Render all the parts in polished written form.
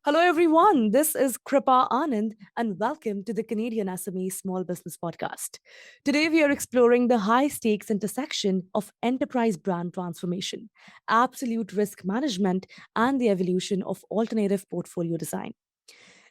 Hello, everyone. This is Kripa Anand, and welcome to the Canadian SME Small Business Podcast. Today, we are exploring the high stakes intersection of enterprise brand transformation, absolute risk management, and the evolution of alternative portfolio design.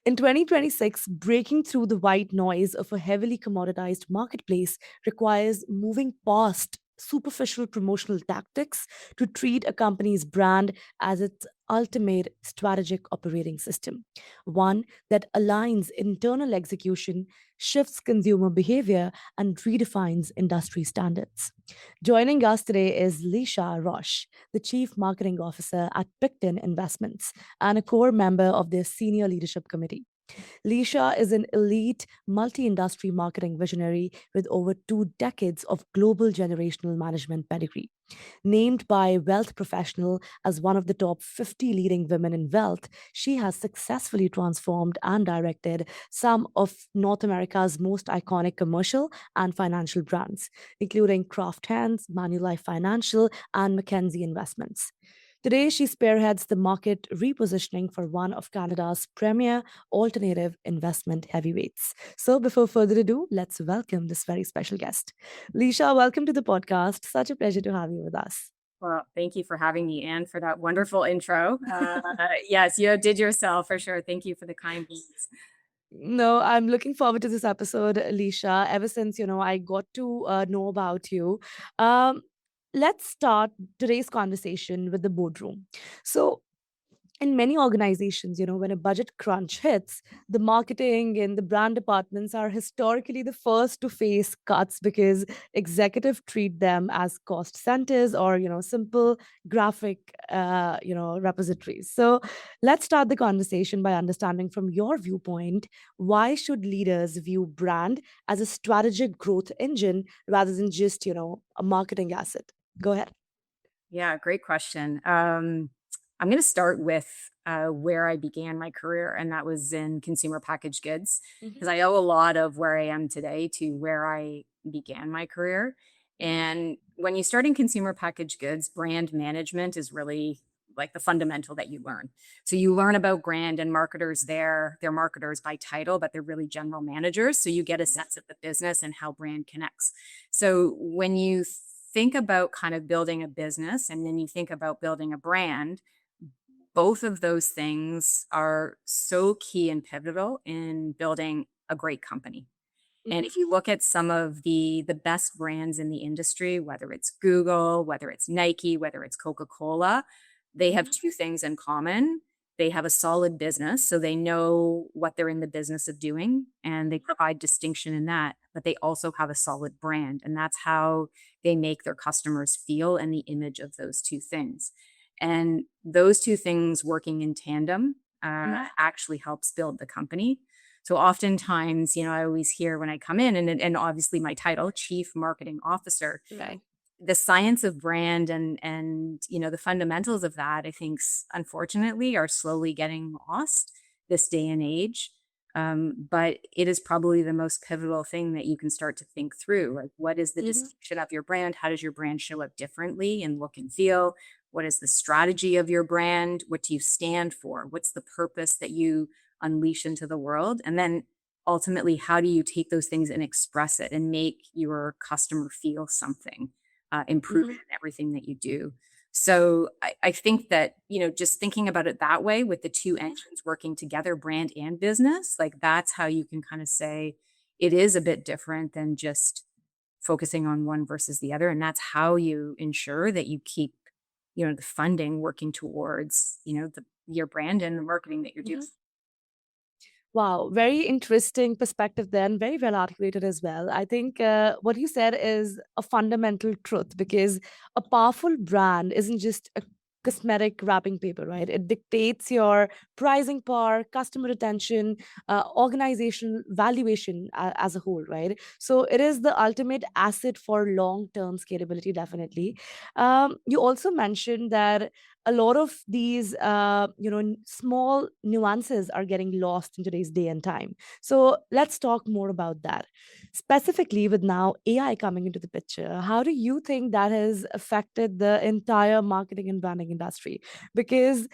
In 2026, breaking through the white noise of a heavily commoditized marketplace requires moving past superficial promotional tactics to treat a company's brand as its ultimate strategic operating system, one that aligns internal execution, shifts consumer behavior, and redefines industry standards. Joining us today is Leisha Roche, the Chief Marketing Officer at PICTON Investments and a core member of their senior leadership committee. Leisha is an elite multi industry marketing visionary with over 2 decades of global generational management pedigree. Named by Wealth Professional as one of the top 50 leading women in wealth, she has successfully transformed and directed some of North America's most iconic commercial and financial brands, including Kraft Heinz, Manulife Financial, and Mackenzie Investments. Today, she spearheads the market repositioning for one of Canada's premier alternative investment heavyweights. So, before further ado, let's welcome this very special guest. Leisha, welcome to the podcast. Such a pleasure to have you with us. Well, thank you for having me, Anne, for that wonderful intro. Yes, you did yourself for sure. Thank you for the kind words. No, I'm looking forward to this episode, Alicia. Ever since I got to know about you, um, let's start today's conversation with the boardroom. So, in many organizations, when a budget crunch hits, the marketing and the brand departments are historically the first to face cuts because executives treat them as cost centers or, simple graphic, repositories. So let's start the conversation by understanding from your viewpoint, why should leaders view brand as a strategic growth engine rather than just, a marketing asset? Go ahead. Yeah, great question. I'm going to start with where I began my career, and that was in consumer packaged goods, because I owe a lot of where I am today to where I began my career. And when you start in consumer packaged goods, brand management is really like the fundamental that you learn. So you learn about brand and marketers there. They're marketers by title, but they're really general managers. So you get a sense of the business and how brand connects. So when you think about kind of building a business and then you think about building a brand, both of those things are so key and pivotal in building a great company. And if you look at some of the best brands in the industry, whether it's Google, whether it's Nike, whether it's Coca-Cola, they have two things in common. They have a solid business, so they know what they're in the business of doing, and they provide distinction in that, but they also have a solid brand, and that's how they make their customers feel and the image of those two things. And those two things working in tandem actually helps build the company. So oftentimes, I always hear when I come in, and obviously my title, Chief Marketing Officer, Right. the science of brand and the fundamentals of that, I think, unfortunately, are slowly getting lost this day and age. But it is probably the most pivotal thing that you can start to think through. Like, what is the distinction of your brand? How does your brand show up differently in look and feel? What is the strategy of your brand? What do you stand for? What's the purpose that you unleash into the world? And then ultimately, how do you take those things and express it and make your customer feel something, improve in everything that you do? So I think that, just thinking about it that way with the two engines working together, brand and business, like that's how you can kind of say it is a bit different than just focusing on one versus the other. And that's how you ensure that you keep, the funding working towards, your brand and the marketing that you're doing. Wow, very interesting perspective then, very well articulated as well. I think what you said is a fundamental truth because a powerful brand isn't just a cosmetic wrapping paper, right? It dictates your pricing power, customer retention, organizational valuation as a whole, right? So it is the ultimate asset for long-term scalability, definitely. You also mentioned that a lot of these small nuances are getting lost in today's day and time. So let's talk more about that, specifically with now AI coming into the picture. How do you think that has affected the entire marketing and branding industry? Because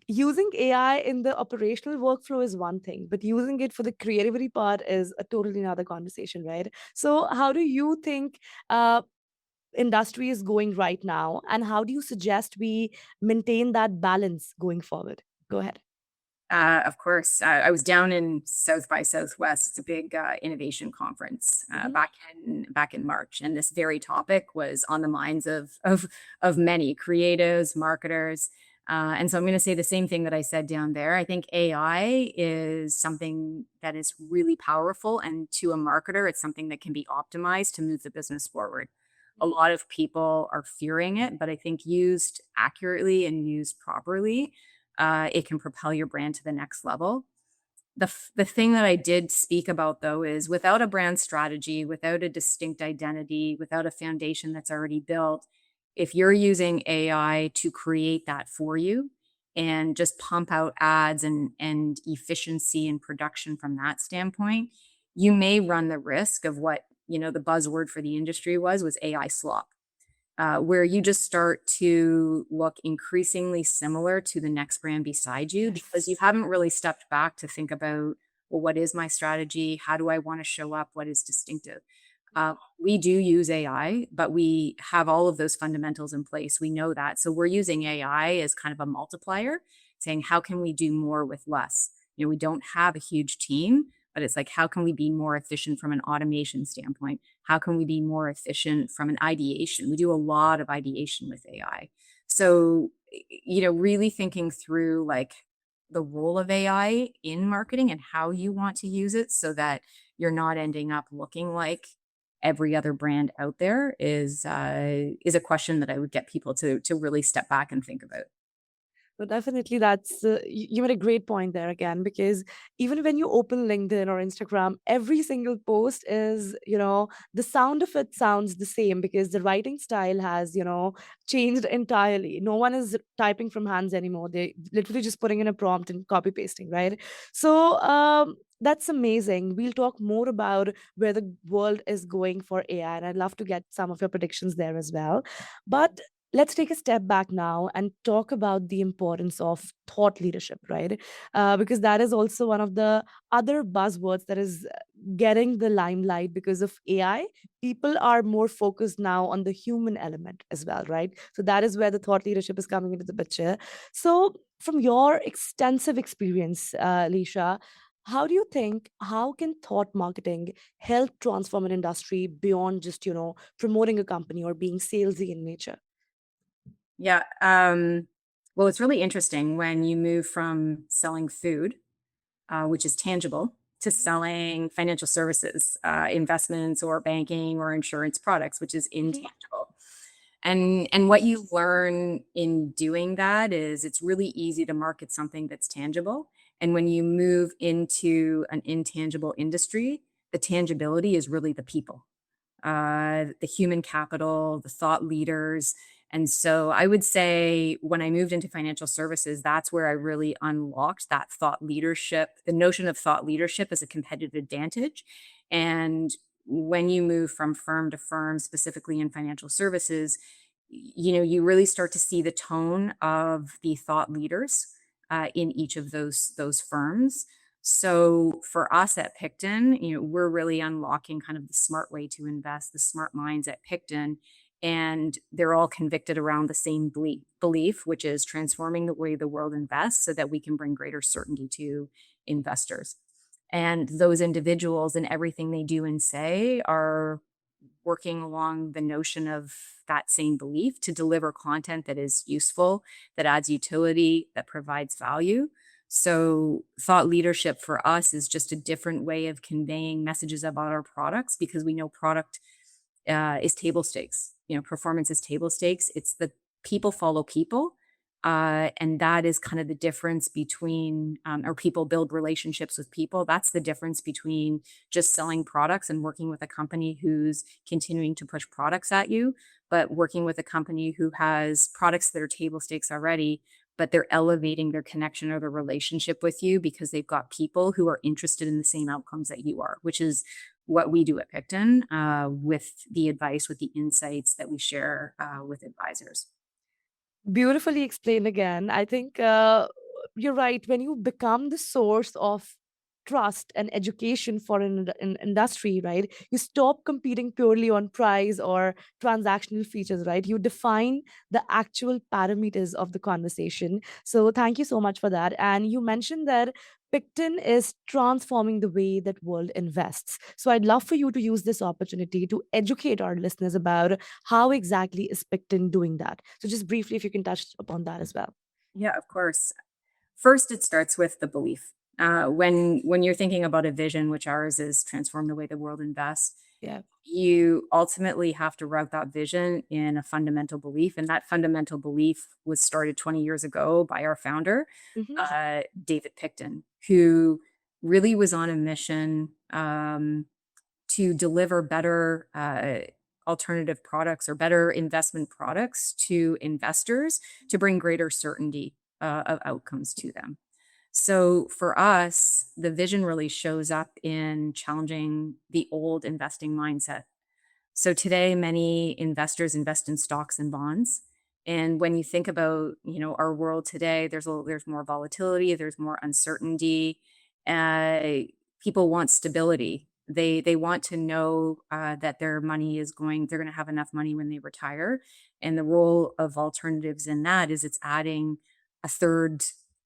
using AI in the operational workflow is one thing, but using it for the creativity part is a totally another conversation, right? So, how do you think industry is going right now, and how do you suggest we maintain that balance going forward? Go ahead. Of course, I was down in South by Southwest. It's a big innovation conference Mhm. back in March, and this very topic was on the minds of many creatives, marketers. And so I'm going to say the same thing that I said down there. I think AI is something that is really powerful, and to a marketer, it's something that can be optimized to move the business forward. A lot of people are fearing it, but I think used accurately and used properly, it can propel your brand to the next level. The thing that I did speak about though is without a brand strategy, without a distinct identity, without a foundation that's already built, if you're using AI to create that for you and just pump out ads and efficiency and production from that standpoint, you may run the risk of what the buzzword for the industry was AI slop, where you just start to look increasingly similar to the next brand beside you because you Yes. haven't really stepped back to think about, well, what is my strategy? How do I want to show up? What is distinctive? We do use AI, but we have all of those fundamentals in place. We know that. So we're using AI as kind of a multiplier, saying, how can we do more with less? We don't have a huge team, but it's like, how can we be more efficient from an automation standpoint? How can we be more efficient from an ideation? We do a lot of ideation with AI. So, really thinking through like the role of AI in marketing and how you want to use it so that you're not ending up looking like every other brand out there is a question that I would get people to really step back and think about. So definitely, that's you made a great point there again, because even when you open LinkedIn or Instagram, every single post is, the sound of it sounds the same because the writing style has, changed entirely. No one is typing from hands anymore. They literally just putting in a prompt and copy pasting, right? So that's amazing. We'll talk more about where the world is going for AI, and I'd love to get some of your predictions there as well. But let's take a step back now and talk about the importance of thought leadership, right? Because that is also one of the other buzzwords that is getting the limelight because of AI. People are more focused now on the human element as well, right? So that is where the thought leadership is coming into the picture. So, from your extensive experience, Leisha, how do you think, how can thought marketing help transform an industry beyond just, promoting a company or being salesy in nature? Yeah. Well, it's really interesting when you move from selling food, which is tangible, to selling financial services, investments or banking or insurance products, which is Mhm. intangible. And what you learn in doing that is it's really easy to market something that's tangible. And when you move into an intangible industry, the tangibility is really the people, the human capital, the thought leaders. And so I would say when I moved into financial services, that's where I really unlocked that thought leadership, the notion of thought leadership as a competitive advantage. And when you move from firm to firm, specifically in financial services, you really start to see the tone of the thought leaders in each of those firms. So for us at PICTON, we're really unlocking kind of the smart way to invest, the smart minds at PICTON, and they're all convicted around the same belief, which is transforming the way the world invests so that we can bring greater certainty to investors. And those individuals and everything they do and say are working along the notion of that same belief to deliver content that is useful, that adds utility, that provides value. So, thought leadership for us is just a different way of conveying messages about our products because we know product is table stakes. Performance is table stakes. It's the people follow people. And that is kind of the difference between, or people build relationships with people. That's the difference between just selling products and working with a company who's continuing to push products at you, but working with a company who has products that are table stakes already, but they're elevating their connection or their relationship with you because they've got people who are interested in the same outcomes that you are, which is what we do at PICTON with the advice, with the insights that we share with advisors. Beautifully explained again. I think you're right. When you become the source of trust and education for an industry, right? You stop competing purely on price or transactional features, right? You define the actual parameters of the conversation. So thank you so much for that. And you mentioned that Picton is transforming the way that world invests. So I'd love for you to use this opportunity to educate our listeners about how exactly is Picton doing that. So just briefly, if you can touch upon that as well. Yeah, of course. First, it starts with the belief. When you're thinking about a vision, which ours is transform the way the world invests, Yeah. you ultimately have to route that vision in a fundamental belief, and that fundamental belief was started 20 years ago by our founder, Hmm. David Picton, who really was on a mission to deliver better alternative products or better investment products to investors to bring greater certainty of outcomes to them. So for us, the vision really shows up in challenging the old investing mindset. So today, many investors invest in stocks and bonds. And when you think about, our world today, there's more volatility, there's more uncertainty. Uh, People want stability. They want to know that their money they're going to have enough money when they retire. And the role of alternatives in that is it's adding a third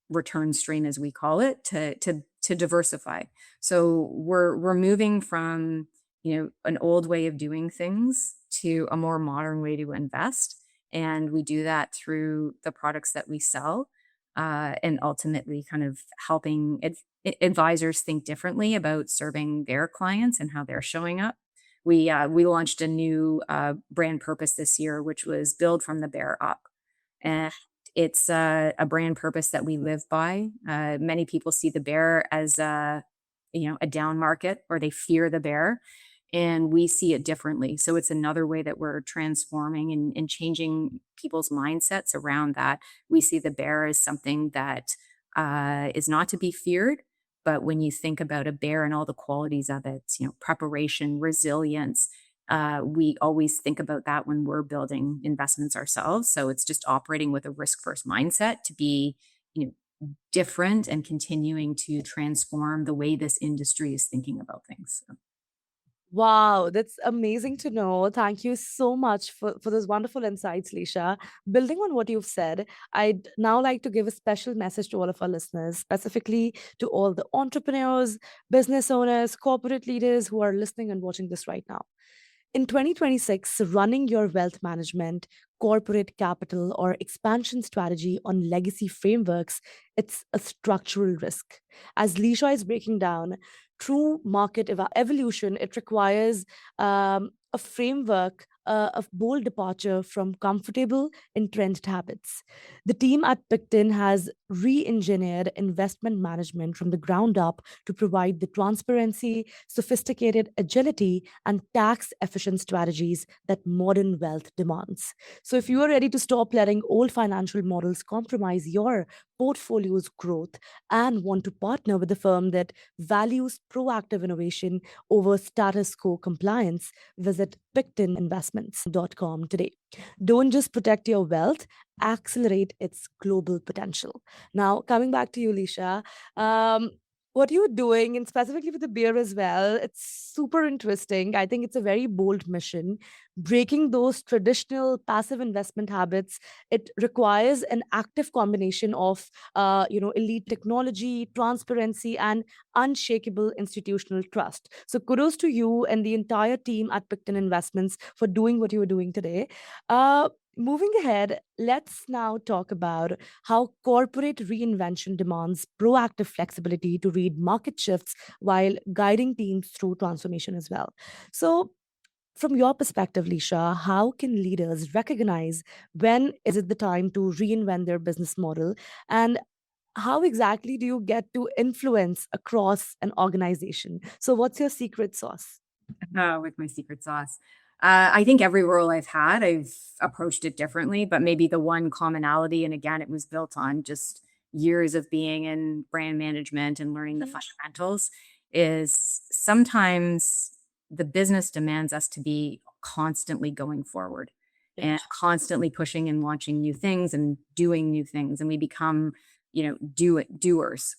return stream, as we call it, to diversify. So we're moving from an old way of doing things to a more modern way to invest. And we do that through the products that we sell, and ultimately kind of helping advisors think differently about serving their clients and how they're showing up. We launched a new brand purpose this year, which was build from the bear up. And it's a brand purpose that we live by. Many people see the bear as a down market, or they fear the bear, and we see it differently. So it's another way that we're transforming and changing people's mindsets around that. We see the bear as something that is not to be feared. But when you think about a bear and all the qualities of it, preparation, resilience, we always think about that when we're building investments ourselves. So it's just operating with a risk first mindset to be, different and continuing to transform the way this industry is thinking about things. So. Wow, that's amazing to know. Thank you so much for those wonderful insights, Leisha. Building on what you've said, I'd now like to give a special message to all of our listeners, specifically to all the entrepreneurs, business owners, corporate leaders who are listening and watching this right now. In 2026, running your wealth management, corporate capital, or expansion strategy on legacy frameworks, it's a structural risk. As Leisha is breaking down, true market evolution, it requires a framework of bold departure from comfortable, entrenched habits. The team at Picton has re engineered investment management from the ground up to provide the transparency, sophisticated agility, and tax efficient strategies that modern wealth demands. So, if you are ready to stop letting old financial models compromise your portfolio's growth and want to partner with a firm that values proactive innovation over status quo compliance, visit pictoninvestments.com today. Don't just protect your wealth, accelerate its global potential. Now, coming back to you, Leisha, um, what you're doing, and specifically with the beer as well, it's super interesting. I think it's a very bold mission. Breaking those traditional passive investment habits, it requires an active combination of, elite technology, transparency, and unshakable institutional trust. So kudos to you and the entire team at Picton Investments for doing what you are doing today. Moving ahead, let's now talk about how corporate reinvention demands proactive flexibility to read market shifts while guiding teams through transformation as well. So, from your perspective, Leisha, how can leaders recognize when is it the time to reinvent their business model? And how exactly do you get to influence across an organization? So, what's your secret sauce? With my secret sauce. I think every role I've had, I've approached it differently, but maybe the one commonality, and again, it was built on just years of being in brand management and learning the Mhm. fundamentals, is sometimes the business demands us to be constantly going forward. and constantly pushing and launching new things and doing new things. And we become, doers.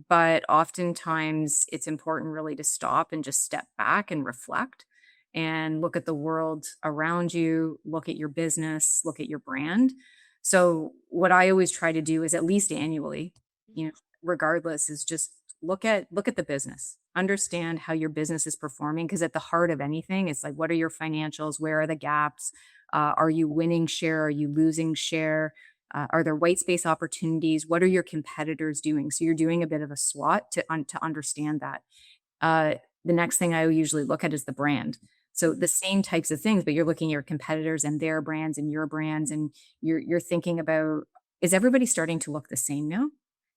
But oftentimes it's important really to stop and just step back and reflect and look at the world around you, look at your business, look at your brand. So what I always try to do is at least annually, you know, regardless, is just look at the business. Understand how your business is performing, because at the heart of anything, it's like, what are your financials? Where are the gaps? Are you winning share? Are you losing share? Are there white space opportunities? What are your competitors doing? So you're doing a bit of a SWOT to understand that. Uh, the next thing I usually look at is the brand. So the same types of things, but you're looking at your competitors and their brands and your brands, and you're thinking about, is everybody starting to look the same now?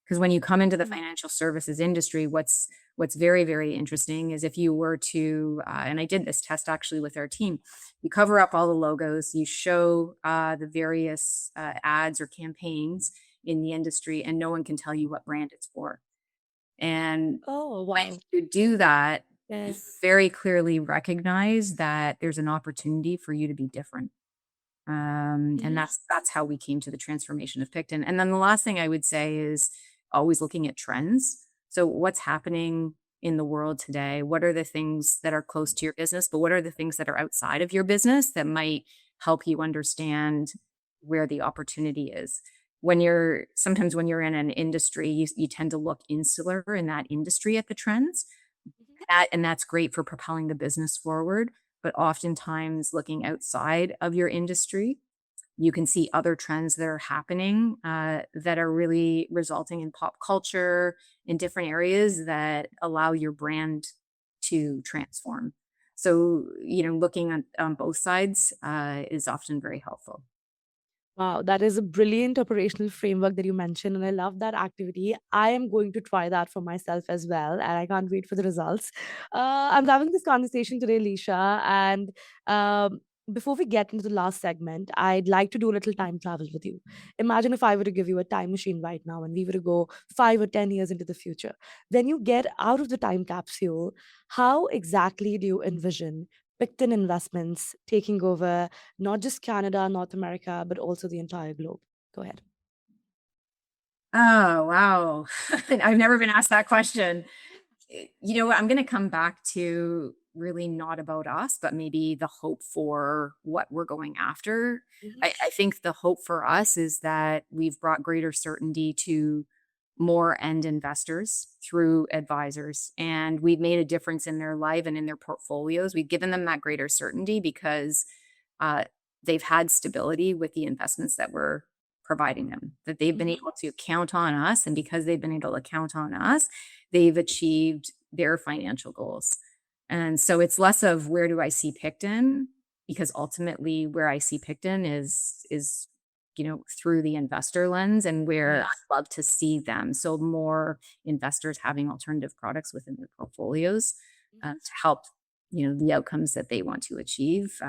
Because when you come into the financial services industry, what's very, very interesting is if you were to, and I did this test actually with our team, you cover up all the logos, you show the various ads or campaigns in the industry, and no one can tell you what brand it's for. And Oh, when wow. you do that, you Yes. very clearly recognize that there's an opportunity for you to be different. And that's how we came to the transformation of Picton. And then the last thing I would say is always looking at trends. So what's happening in the world today? What are the things that are close to your business, but what are the things that are outside of your business that might help you understand where the opportunity is? Sometimes when you're in an industry, you tend to look insular in that industry at the trends. And that's great for propelling the business forward. But oftentimes, looking outside of your industry, you can see other trends that are happening that are really resulting in pop culture in different areas that allow your brand to transform. So, looking on both sides is often very helpful. Wow, that is a brilliant operational framework that you mentioned, and I love that activity. I am going to try that for myself as well, and I can't wait for the results. I'm having this conversation today, Leisha, and um, before we get into the last segment, I'd like to do a little time travel with you. Imagine if I were to give you a time machine right now, and we were to go 5 or 10 years into the future. When you get out of the time capsule, how exactly do you envision Picton Investments taking over not just Canada, North America, but also the entire globe? Go ahead. Oh, wow. I've never been asked that question. You know what? I'm going to come back to really not about us, but maybe the hope for what we're going after. Mhm. I think the hope for us is that we've brought greater certainty to more end investors through advisors, and we've made a difference in their life and in their portfolios. We've given them that greater certainty because uh, they've had stability with the investments that we're providing them, that they've been able to count on us. And because they've been able to count on us, they've achieved their financial goals. And so it's less of where do I see Picton, because ultimately where I see Picton is through the investor lens, and where I'd love to see them. So more investors having alternative products within their portfolios to help the outcomes that they want to achieve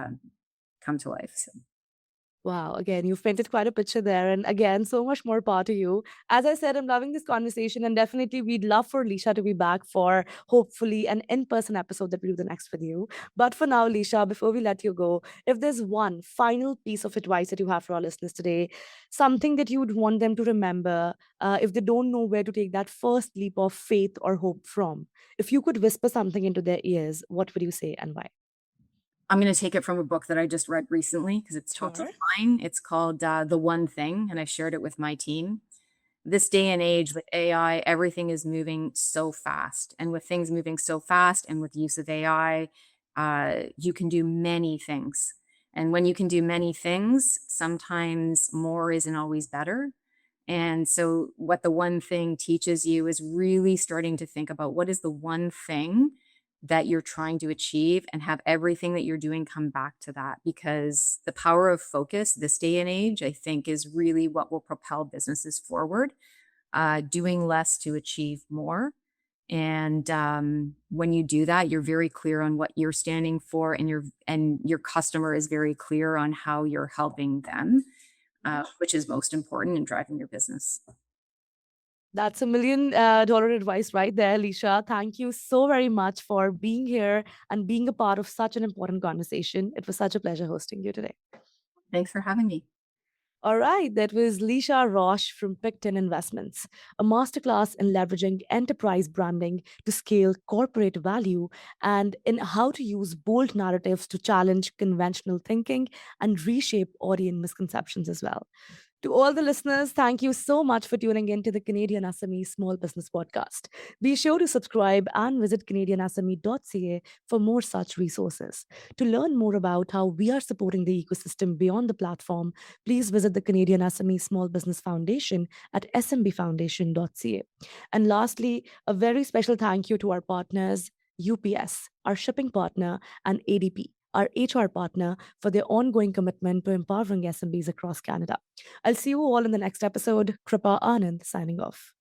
come to life. So. Wow, again, you've painted quite a picture there. And again, so much more power to you. As I said, I'm loving this conversation. And definitely, we'd love for Leisha to be back for hopefully an in person episode that we do the next with you. But for now, Leisha, before we let you go, if there's one final piece of advice that you have for our listeners today, something that you would want them to remember if they don't know where to take that first leap of faith or hope from, if you could whisper something into their ears, what would you say and why? I'm going to take it from a book that I just read recently because it's top of Sure. mind. It's called The One Thing, and I shared it with my team. This day and age with AI, everything is moving so fast. And with things moving so fast and with use of AI, you can do many things. And when you can do many things, sometimes more isn't always better. And so, what the one thing teaches you is really starting to think about what is the one thing that you're trying to achieve, and have everything that you're doing come back to that. Because the power of focus this day and age, I think, is really what will propel businesses forward, doing less to achieve more. And when you do that, you're very clear on what you're standing for, and your customer is very clear on how you're helping them, which is most important in driving your business. That's $1 million advice right there, Leisha. Thank you so very much for being here and being a part of such an important conversation. It was such a pleasure hosting you today. Thanks for having me. All right, that was Leisha Roche from PICTON Investments, a masterclass in leveraging enterprise branding to scale corporate value and in how to use bold narratives to challenge conventional thinking and reshape audience misconceptions as well. To all the listeners, thank you so much for tuning in to the Canadian SME Small Business Podcast. Be sure to subscribe and visit CanadianSME.ca for more such resources. To learn more about how we are supporting the ecosystem beyond the platform, please visit the Canadian SME Small Business Foundation at smbfoundation.ca. And lastly, a very special thank you to our partners, UPS, our shipping partner, and ADP, our HR partner, for their ongoing commitment to empowering SMBs across Canada. I'll see you all in the next episode. Kripa Anand signing off.